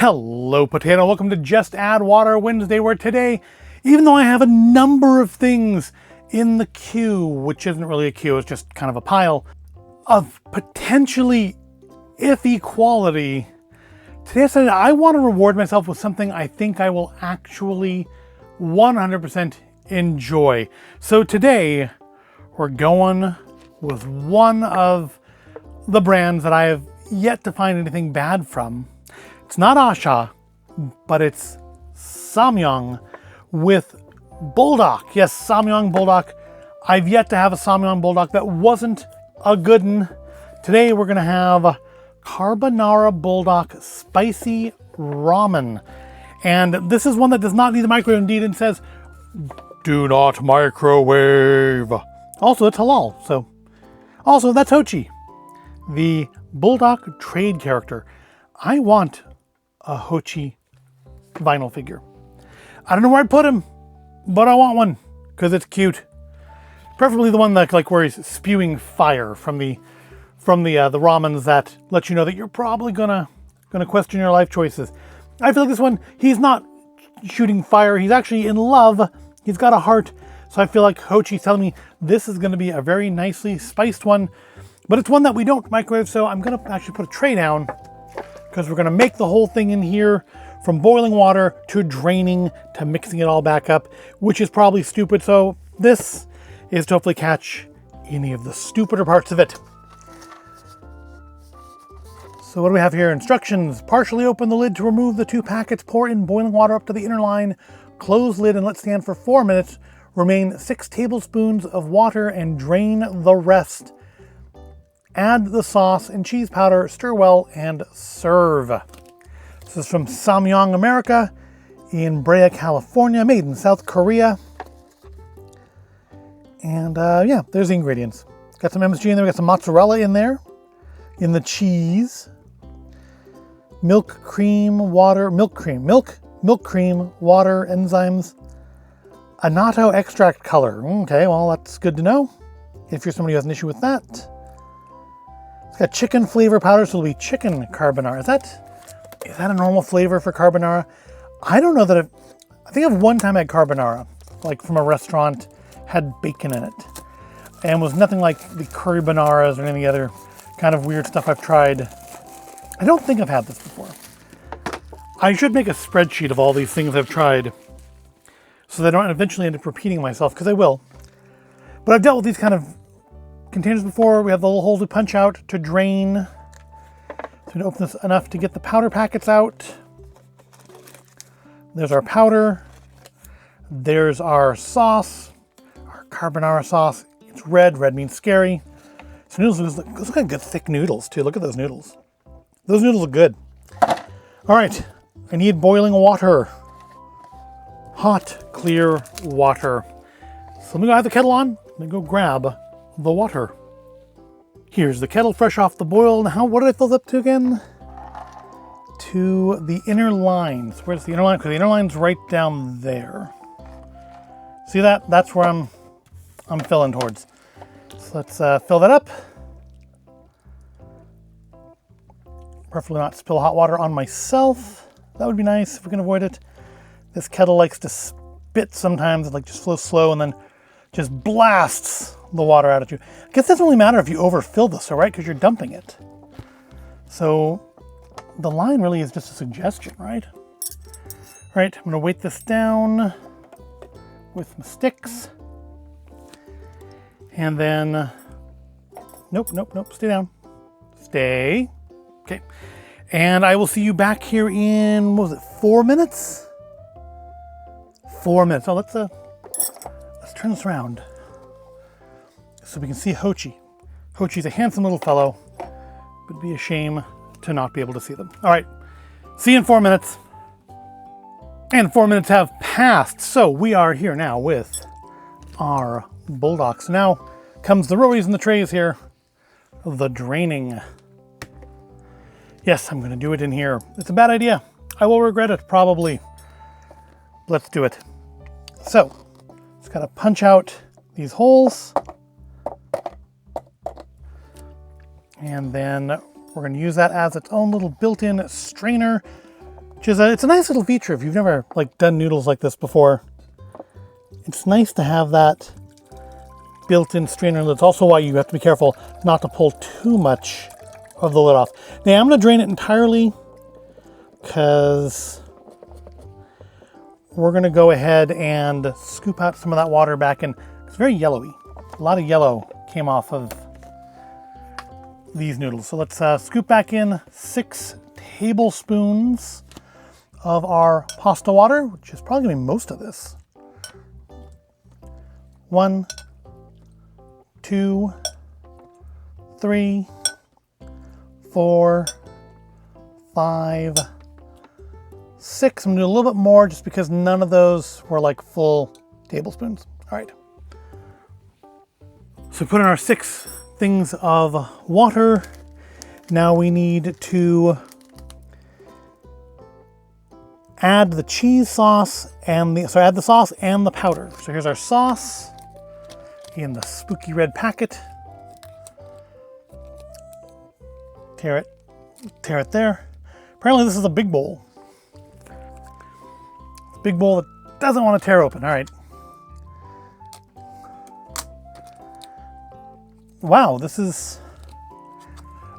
Hello, Potato. Welcome to Just Add Water Wednesday, where today, even though I have a number of things in the queue, which isn't really a queue, it's just kind of a pile of potentially iffy quality, today I decided I want to reward myself with something I think I will actually 100% enjoy. So today, we're going with one of the brands that I have yet to find anything bad from. It's not Asha, but it's Samyang with Buldak. Yes, Samyang Buldak. I've yet to have a Samyang Buldak that wasn't a good one. Today we're gonna have Carbonara Buldak Spicy Ramen. And this is one that does not need the microwave. Indeed, it says, do not microwave. Also, it's halal, so. Also, that's Hochi, the Buldak trade character. I want a Hochi vinyl figure. I don't know where I'd put him, but I want one because it's cute. Preferably the one that where he's spewing fire from the ramens that let you know that you're probably gonna question your life choices. I feel like this one, he's not shooting fire. He's actually in love. He's got a heart. So I feel like Hochi's telling me this is going to be a very nicely spiced one, but it's one that we don't microwave. So I'm going to actually put a tray down, because we're going to make the whole thing in here from boiling water to draining to mixing it all back up, which is probably stupid. So this is to hopefully catch any of the stupider parts of it. So what do we have here? Instructions. Partially open the lid to remove the 2 packets. Pour in boiling water up to the inner line. Close lid and let stand for 4 minutes. Remain 6 tablespoons of water and drain the rest. Add the sauce and cheese powder, stir well, and serve. This is from Samyang, America, in Brea, California, made in South Korea. And yeah, there's the ingredients. Got some MSG in there, we got some mozzarella in there, in the cheese. Milk cream, water, milk cream, water, enzymes. Annatto extract color. Okay, well, that's good to know if you're somebody who has an issue with that. Got chicken flavor powder, so it'll be chicken carbonara. Is that a normal flavor for carbonara? I don't know that I think I've one time had carbonara, like from a restaurant, had bacon in it. And was nothing like the curry bonaras or any other kind of weird stuff I've tried. I don't think I've had this before. I should make a spreadsheet of all these things I've tried so that I don't eventually end up repeating myself, because I will. But I've dealt with these kind of containers before. We have the little holes we punch out to drain. So we open this enough to get the powder packets out. There's our powder. There's our sauce, our carbonara sauce. It's red. Red means scary. So noodles look like good thick noodles too. Look at those noodles. Those noodles are good. All right, I need boiling water. Hot, clear water. So let me go have the kettle on. Let me go grab the water. Here's the kettle fresh off the boil. Now, what did I fill it up to again? To the inner lines. Where's the inner line? Because the inner line's right down there. See that? That's where I'm filling towards. So let's fill that up. Preferably not spill hot water on myself. That would be nice if we can avoid it. This kettle likes to spit sometimes. It just flows slow and then just blasts the water out at you. I guess it doesn't really matter if you overfill this, right? Because you're dumping it. So the line really is just a suggestion, right? All right, I'm gonna weight this down with my sticks. And then, nope, stay down. Stay. Okay. And I will see you back here in, what was it, 4 minutes? 4 minutes. Oh, let's turn this around so we can see Hochi. Hochi's a handsome little fellow, but it'd be a shame to not be able to see them. All right, see you in 4 minutes. And 4 minutes have passed, so we are here now with our Buldaks. Now comes the rois and the trays here, the draining. Yes, I'm gonna do it in here. It's a bad idea. I will regret it, probably. Let's do it. So, just gotta punch out these holes. And then we're going to use that as its own little built-in strainer which is it's a nice little feature if you've never like done noodles like this before. It's nice to have that built-in strainer lid. It's also why you have to be careful not to pull too much of the lid off. Now I'm going to drain it entirely because we're going to go ahead and scoop out some of that water back in. It's very yellowy. A lot of yellow came off of these noodles. So let's scoop back in 6 tablespoons of our pasta water, which is probably going to be most of this. 1, 2, 3, 4, 5, 6. I'm gonna do a little bit more just because none of those were like full tablespoons. All right. So we put in our 6 things of water. Now we need to add the cheese sauce and add the sauce and the powder. So here's our sauce in the spooky red packet. Tear it there. Apparently this is a big bowl. Big bowl that doesn't want to tear open. All right. Wow, this is,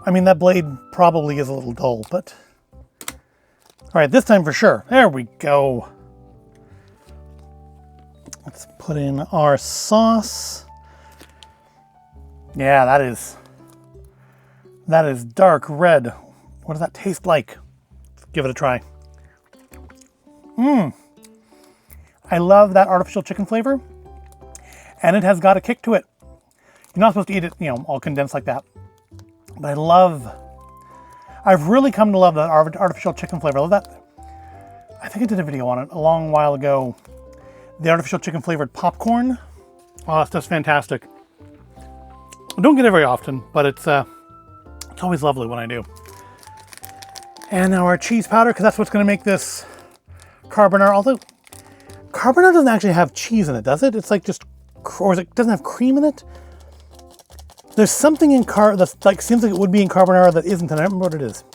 I mean, that blade probably is a little dull, but all right, this time for sure. There we go. Let's put in our sauce. Yeah, that is dark red. What does that taste like? Let's give it a try. I love that artificial chicken flavor, and it has got a kick to it. You're not supposed to eat it, all condensed like that. But I've really come to love that artificial chicken flavor. I love that. I think I did a video on it a long while ago. The artificial chicken flavored popcorn. Oh, it's just fantastic. I don't get it very often, but it's always lovely when I do. And now our cheese powder, because that's what's going to make this carbonara. Although carbonara doesn't actually have cheese in it, does it? It's like just, or it doesn't have cream in it. There's something in that's like seems like it would be in carbonara that isn't, and I don't remember what it is.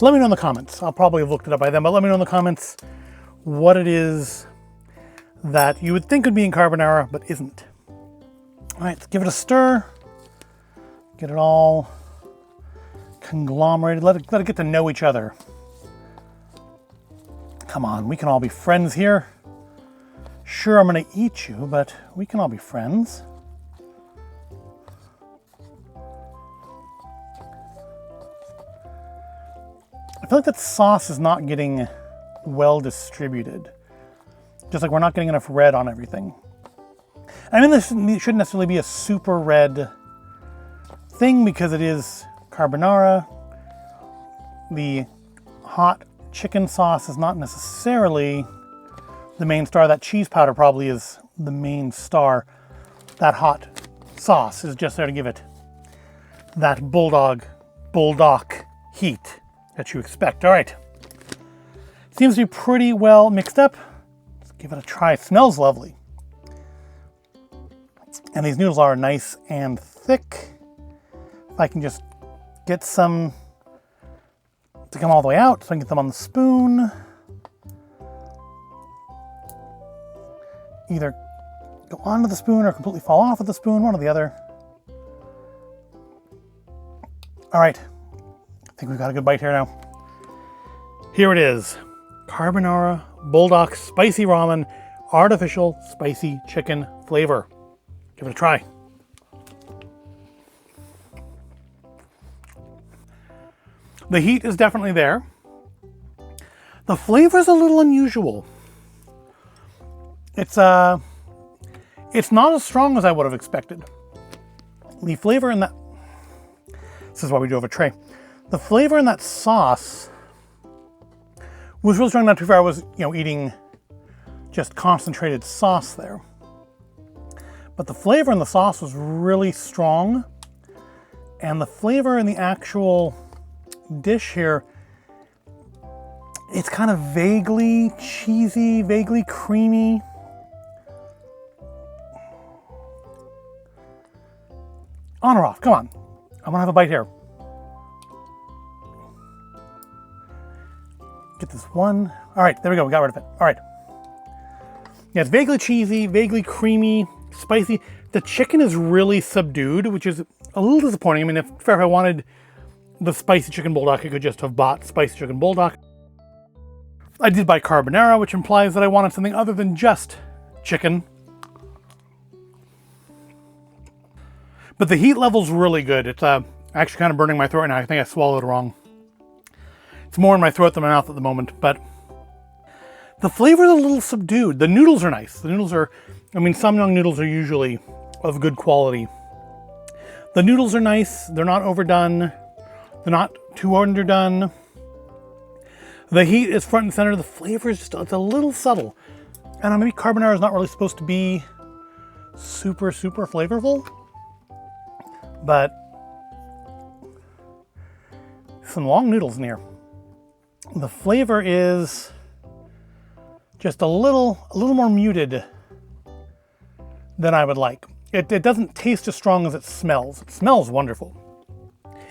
Let me know in the comments. I'll probably have looked it up by then, but let me know in the comments what it is that you would think would be in carbonara but isn't. All right, let's give it a stir. Get it all conglomerated. Let it get to know each other. Come on, we can all be friends here. Sure, I'm going to eat you, but we can all be friends. I feel like that sauce is not getting well distributed. Just like we're not getting enough red on everything. I mean, this shouldn't necessarily be a super red thing because it is carbonara. The hot chicken sauce is not necessarily the main star. That cheese powder probably is the main star. That hot sauce is just there to give it that bulldog heat that you expect. All right. Seems to be pretty well mixed up. Let's give it a try. It smells lovely. And these noodles are nice and thick. If I can just get some to come all the way out so I can get them on the spoon. Either go onto the spoon or completely fall off of the spoon, one or the other. All right. I think we've got a good bite here now. Here it is. Carbonara Buldak Spicy Ramen, artificial spicy chicken flavor. Give it a try. The heat is definitely there. The flavor is a little unusual. It's not as strong as I would have expected. The flavor in that, this is why we do have a tray. The flavor in that sauce was really strong. Not too far. I was, eating just concentrated sauce there. But the flavor in the sauce was really strong. And the flavor in the actual dish here, it's kind of vaguely cheesy, vaguely creamy. On or off? Come on. I'm gonna have a bite here. Get this one. All right, there we go. We got rid of it. All right. Yeah, it's vaguely cheesy, vaguely creamy, spicy. The chicken is really subdued, which is a little disappointing. I mean, if I wanted the spicy chicken buldak, I could just have bought spicy chicken buldak. I did buy carbonara, which implies that I wanted something other than just chicken. But the heat level's really good. It's actually kind of burning my throat now. I think I swallowed wrong. It's more in my throat than my mouth at the moment, but the flavor's a little subdued. The noodles are nice. The noodles are, I mean, Samyang noodles are usually of good quality. The noodles are nice. They're not overdone. They're not too underdone. The heat is front and center. The flavor is just, it's a little subtle. And maybe carbonara is not really supposed to be super, super flavorful. But some long noodles in here. The flavor is just a little more muted than I would like. It doesn't taste as strong as it smells. It smells wonderful.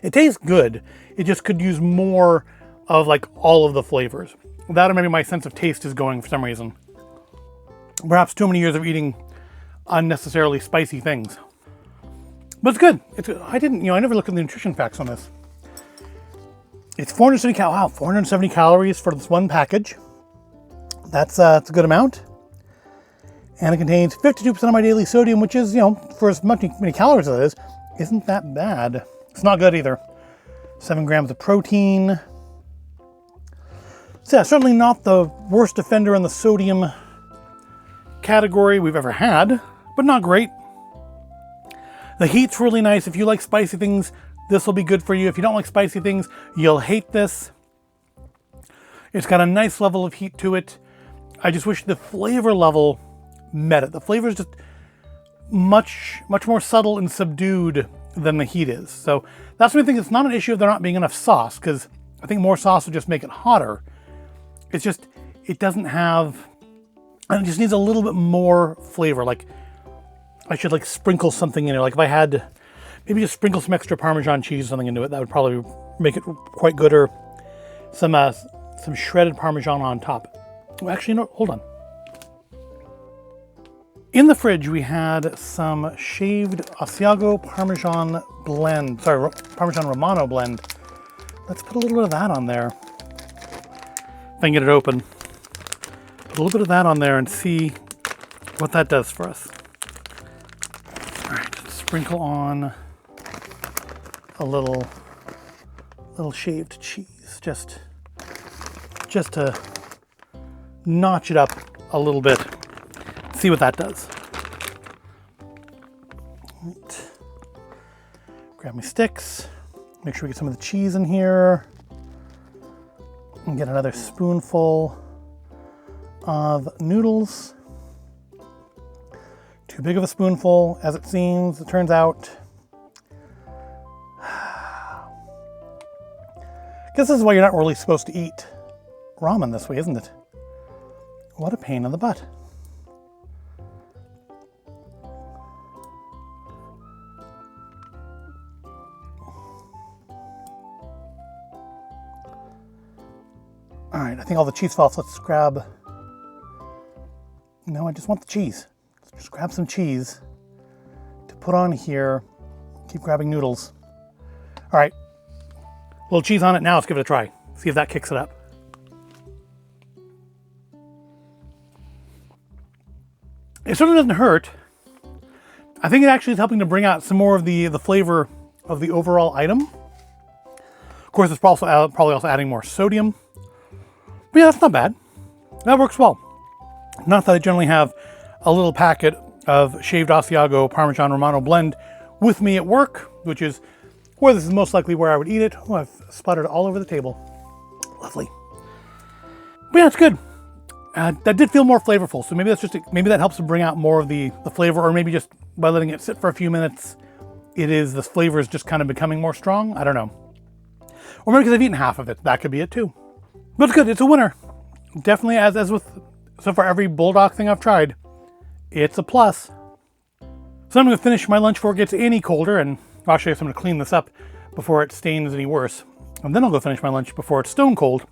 It tastes good. It just could use more of like all of the flavors. That or maybe my sense of taste is going for some reason. Perhaps too many years of eating unnecessarily spicy things. But it's good. I never looked at the nutrition facts on this. It's 470 calories for this one package. That's a good amount. And it contains 52% of my daily sodium, which is, for as many calories as it is, isn't that bad. It's not good either. 7 grams of protein. So yeah, certainly not the worst offender in the sodium category we've ever had, but not great. The heat's really nice. If you like spicy things, this will be good for you. If you don't like spicy things, you'll hate this. It's got a nice level of heat to it. I just wish the flavor level met it. The flavor is just much more subtle and subdued than the heat is. So that's what I think. It's not an issue of there not being enough sauce, because I think more sauce would just make it hotter. It's just, it doesn't have, and it just needs a little bit more flavor. Like I should like sprinkle something in it. Like if I had, maybe just sprinkle some extra Parmesan cheese or something into it, that would probably make it quite good. Or some shredded Parmesan on top. Well, actually, no, hold on. In the fridge, we had some shaved Asiago Parmesan blend. Sorry, Parmesan Romano blend. Let's put a little bit of that on there. If I can get it open. Put a little bit of that on there and see what that does for us. All right, sprinkle on a little shaved cheese, just to notch it up a little bit. See what that does. Right. Grab my sticks. Make sure we get some of the cheese in here. And get another spoonful of noodles. Too big of a spoonful, as it seems, it turns out. I guess this is why you're not really supposed to eat ramen this way, isn't it? What a pain in the butt. All right, I think all the cheese falls. Let's grab, no, I just want the cheese. Let's just grab some cheese to put on here. Keep grabbing noodles. All right, a little cheese on it. Now let's give it a try. See if that kicks it up. It certainly doesn't hurt. I think it actually is helping to bring out some more of the flavor of the overall item. Of course, it's probably also adding more sodium. But yeah, that's not bad. That works well. Not that I generally have a little packet of shaved Asiago Parmesan Romano blend with me at work, which is where this is most likely where I would eat it. Oh, I've splattered it all over the table. Lovely. But yeah, it's good. That did feel more flavorful, so maybe maybe that helps to bring out more of the flavor, or maybe just by letting it sit for a few minutes, the flavor is just kind of becoming more strong. I don't know. Or maybe because I've eaten half of it. That could be it too. But it's good. It's a winner. Definitely, as with so far every Buldak thing I've tried, it's a plus. So I'm going to finish my lunch before it gets any colder, and actually I'm going to clean this up before it stains any worse. And then I'll go finish my lunch before it's stone cold.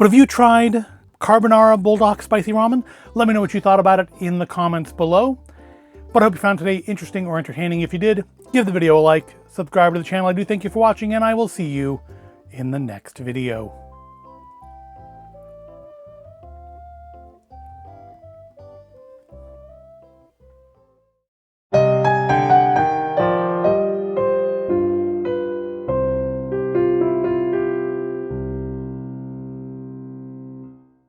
But have you tried Carbonara Buldak Spicy Ramen? Let me know what you thought about it in the comments below. But I hope you found today interesting or entertaining. If you did, give the video a like, subscribe to the channel. I do thank you for watching, and I will see you in the next video.